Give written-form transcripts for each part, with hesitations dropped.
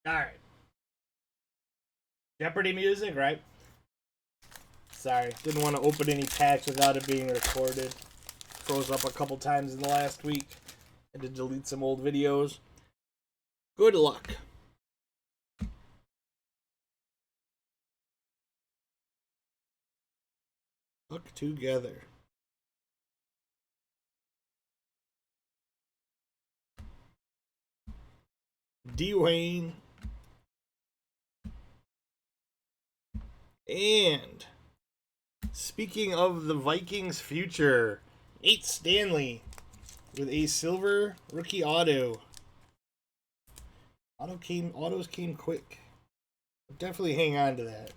Alright. Jeopardy music, right? Sorry, didn't want to open any packs without it being recorded. Froze up a couple times in the last week. Had to delete some old videos. Good luck. Look together. Dwayne. And speaking of the Vikings' future, Nate Stanley with a silver rookie auto. Autos came quick. Definitely hang on to that.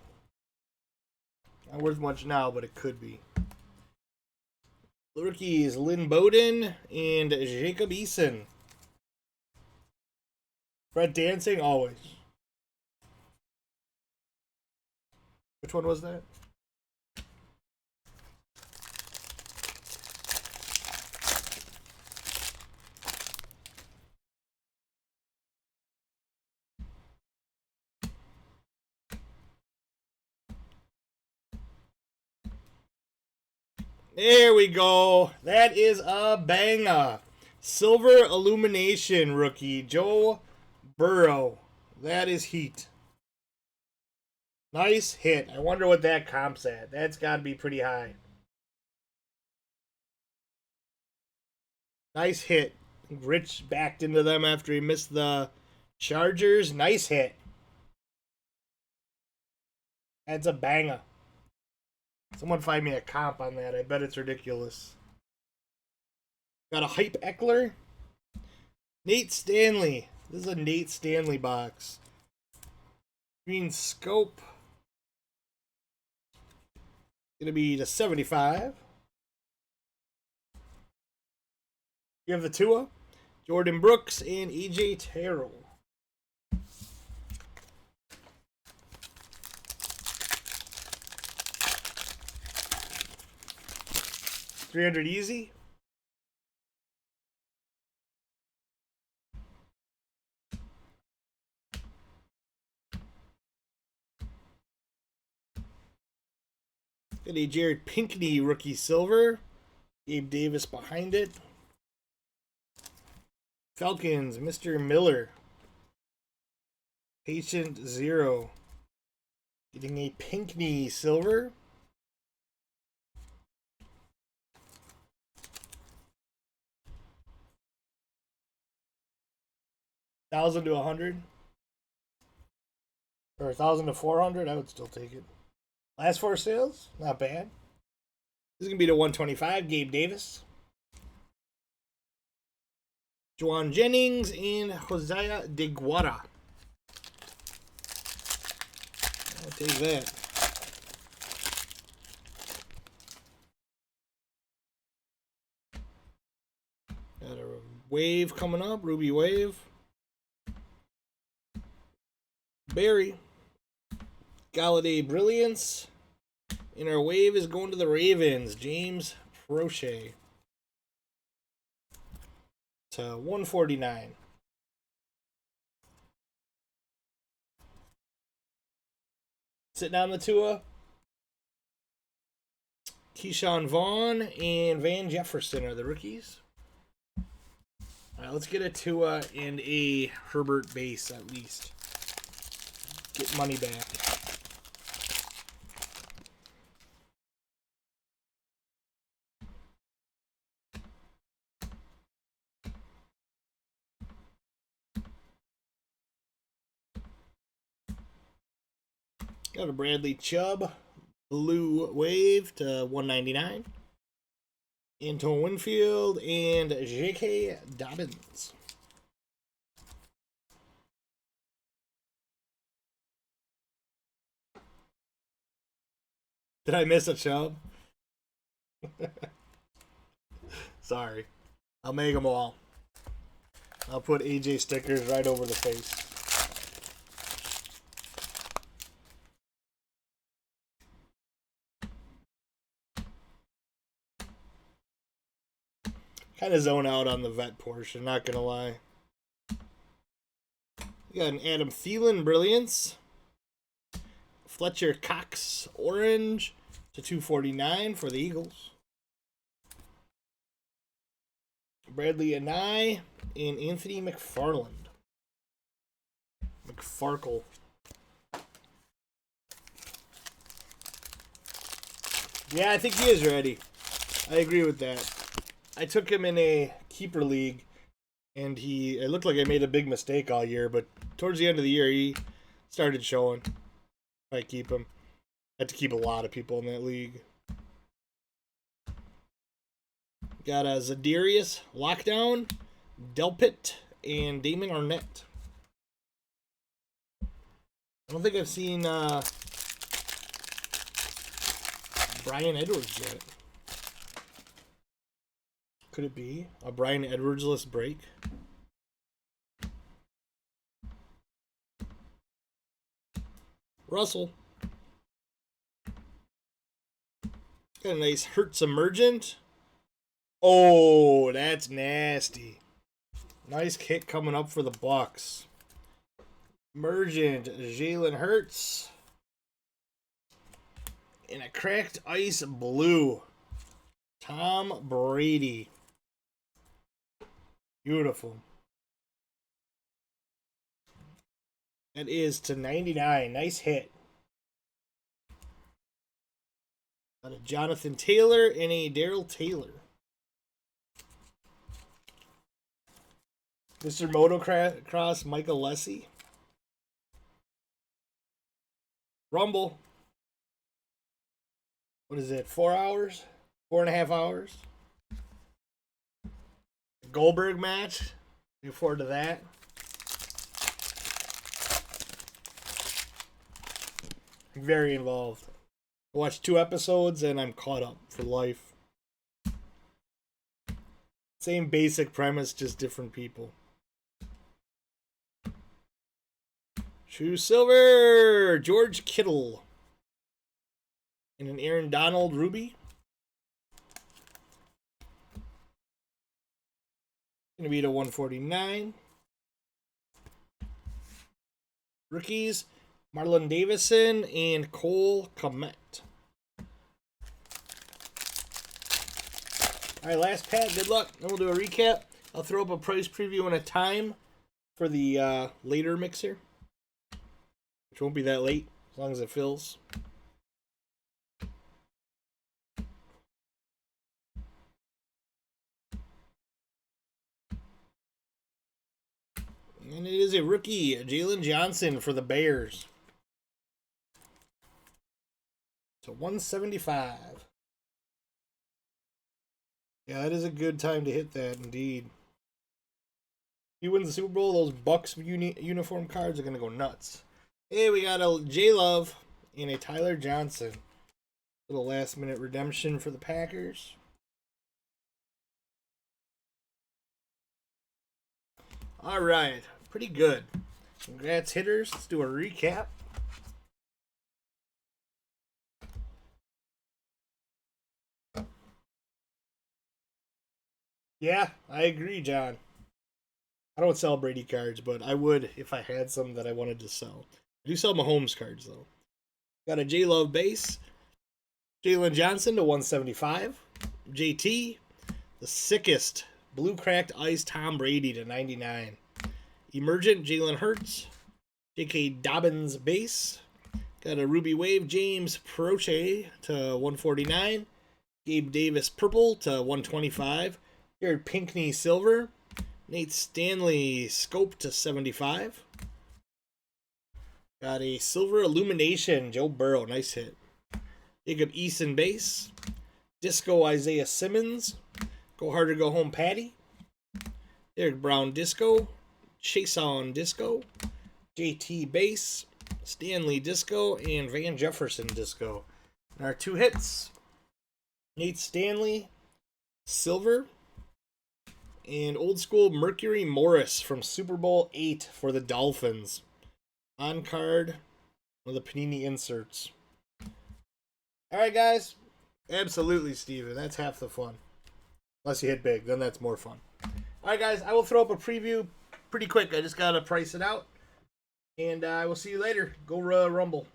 Not worth much now, but it could be. The rookies Lynn Bowden and Jacob Eason. Brett Dancing always. Which one was that? There we go. That is a banger. Silver Illumination rookie, Joe Burrow. That is heat. Nice hit. I wonder what that comp's at. That's got to be pretty high. Nice hit. Rich backed into them after he missed the Chargers. Nice hit. That's a banger. Someone find me a comp on that. I bet it's ridiculous. Got a Hype Eckler. Nate Stanley. This is a Nate Stanley box. Green Scope. Gonna be to 75. You have the Tua, Jordan Brooks, and AJ Terrell. $300 easy. Got a Jared Pinkney rookie silver. Gabe Davis behind it. Falcons, Mr. Miller. Patient Zero. Getting a Pinkney silver. $1,000 to $100. Or $1,000 to $400. I would still take it. Last four sales, not bad. This is gonna be to 125. Gabe Davis, Juwan Jennings, and Hosea DeGuara. I'll take that. Got a wave coming up. Ruby Wave. Barry. Galladay Brilliance. And our wave is going to the Ravens. James Prochet. To 149. Sitting on the Tua. Keyshawn Vaughn and Van Jefferson are the rookies. All right, let's get a Tua and a Herbert base at least. Get money back. Got a Bradley Chubb blue wave to 199. Antoine Winfield and J.K. Dobbins. Did I miss a Chubb? Sorry. I'll make them all. I'll put AJ stickers right over the face. Kind of zone out on the vet portion, not gonna lie. Got an Adam Thielen Brilliance. Fletcher Cox Orange to 249 for the Eagles. Bradley Anai and Anthony McFarland. McFarkle. Yeah, I think he is ready. I agree with that. I took him in a keeper league, and it looked like I made a big mistake all year, but towards the end of the year, he started showing. I keep him. I had to keep a lot of people in that league. Got a Zadarius Lockdown, Delpit, and Damon Arnett. I don't think I've seen Brian Edwards yet. Could it be a Brian Edwards-less break? Russell. Got a nice Hertz Emergent. Oh, that's nasty. Nice kick coming up for the Bucks. Emergent, Jalen Hurts. And a cracked ice blue. Tom Brady. Beautiful. That is to 99. Nice hit. Got a Jonathan Taylor and a Darrell Taylor. Mr. Motocross Michael Lessie. Rumble. What is it? 4 hours? 4.5 hours? Goldberg match. Looking forward to that. Very involved. I watched 2 episodes and I'm caught up for life. Same basic premise, just different people. True silver, George Kittle. And an Aaron Donald Ruby. Gonna be to 149. Rookies, Marlon Davison and Cole Kmet. Alright, last pack, good luck. Then we'll do a recap. I'll throw up a price preview and a time for the later mixer. Which won't be that late, as long as it fills. And it is a rookie, Jalen Johnson for the Bears. So 175. Yeah, that is a good time to hit that, indeed. If he wins the Super Bowl, those Bucks uniform cards are going to go nuts. Hey, we got a J-Love and a Tyler Johnson. Little last-minute redemption for the Packers. All right. Pretty good. Congrats, hitters. Let's do a recap. Yeah, I agree, John. I don't sell Brady cards, but I would if I had some that I wanted to sell. I do sell Mahomes cards, though. Got a J-Love base. Jalen Johnson to 175. JT, the sickest blue cracked ice Tom Brady to 99. Emergent Jalen Hurts. J.K. Dobbins base. Got a Ruby Wave James Proche to 149. Gabe Davis purple to 125. Jared Pinkney silver. Nate Stanley scope to 75. Got a silver illumination Joe Burrow, nice hit. Jacob Eason base. Disco Isaiah Simmons. Go hard or go home Patty. Eric Brown disco. Chase on disco. JT base. Stanley disco and Van Jefferson disco. And our 2 hits. Nate Stanley silver. And old school Mercury Morris from Super Bowl 8 for the Dolphins. On card with the Panini inserts. Alright, guys. Absolutely, Steven. That's half the fun. Unless you hit big, then that's more fun. Alright, guys. I will throw up a preview pretty quick. I just got to price it out. And I will see you later. Go Rumble.